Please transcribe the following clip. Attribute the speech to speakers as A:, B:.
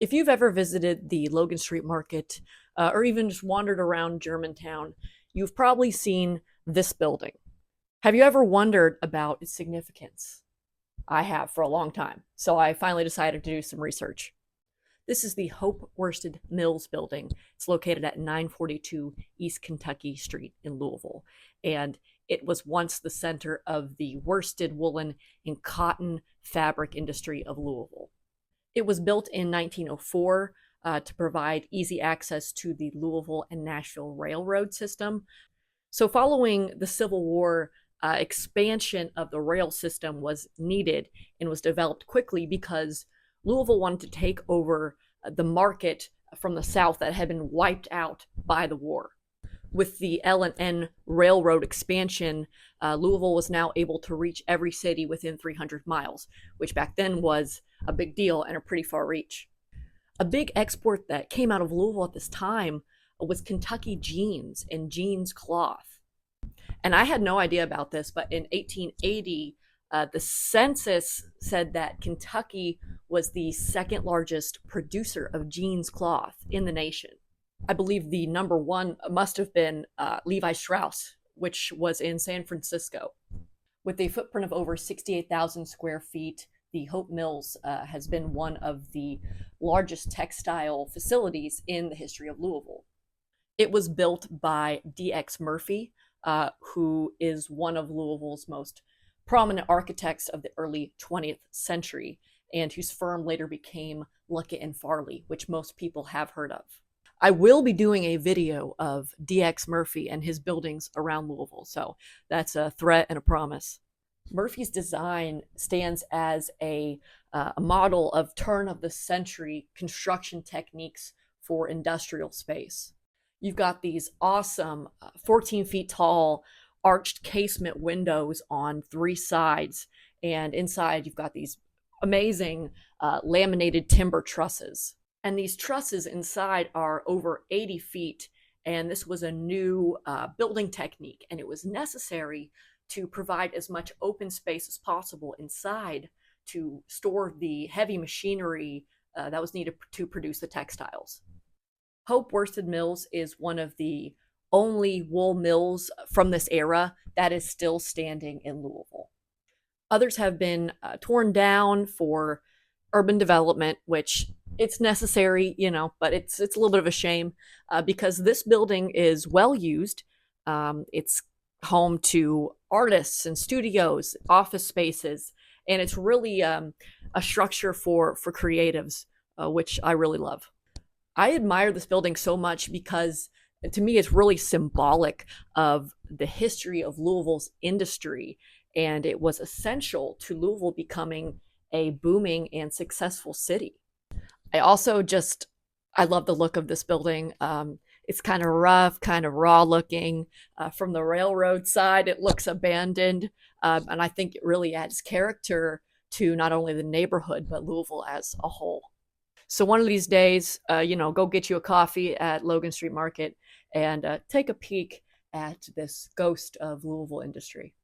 A: If you've ever visited the Logan Street Market or even just wandered around Germantown, you've probably seen this building. Have you ever wondered about its significance? I have for a long time, so I finally decided to do some research. This is the Hope Worsted Mills building. It's located at 942 East Kentucky Street in Louisville, and it was once the center of the worsted woolen and cotton fabric industry of Louisville. It was built in 1904 to provide easy access to the Louisville and Nashville Railroad system. So, following the Civil War, expansion of the rail system was needed and was developed quickly because Louisville wanted to take over the market from the South that had been wiped out by the war. With the L&N Railroad expansion, Louisville was now able to reach every city within 300 miles, which back then was a big deal and a pretty far reach. A big export that came out of Louisville at this time was Kentucky jeans and jeans cloth. And I had no idea about this, but in 1880, the census said that Kentucky was the second largest producer of jeans cloth in the nation. I believe the number one must have been Levi Strauss, which was in San Francisco. With a footprint of over 68,000 square feet, the Hope Mills has been one of the largest textile facilities in the history of Louisville. It was built by D.X. Murphy, who is one of Louisville's most prominent architects of the early 20th century, and whose firm later became Luckett and Farley, which most people have heard of. I will be doing a video of D.X. Murphy and his buildings around Louisville, so that's a threat and a promise. Murphy's design stands as a model of turn of the century construction techniques for industrial space. You've got these awesome 14 feet tall arched casement windows on three sides, and inside you've got these amazing laminated timber trusses. And these trusses inside are over 80 feet, and this was a new building technique, and it was necessary to provide as much open space as possible inside to store the heavy machinery that was needed to produce the textiles. Hope Worsted Mills is one of the only wool mills from this era that is still standing in Louisville. Others have been torn down for urban development, which it's necessary, but it's a little bit of a shame because this building is well used. It's home to artists and studios, office spaces, and it's really a structure for creatives, which I really love. I admire this building so much because to me it's really symbolic of the history of Louisville's industry, and it was essential to Louisville becoming a booming and successful city. I love the look of this building. It's kind of rough, kind of raw looking. From the railroad side, it looks abandoned. And I think it really adds character to not only the neighborhood, but Louisville as a whole. So one of these days, go get you a coffee at Logan Street Market and take a peek at this ghost of Louisville industry.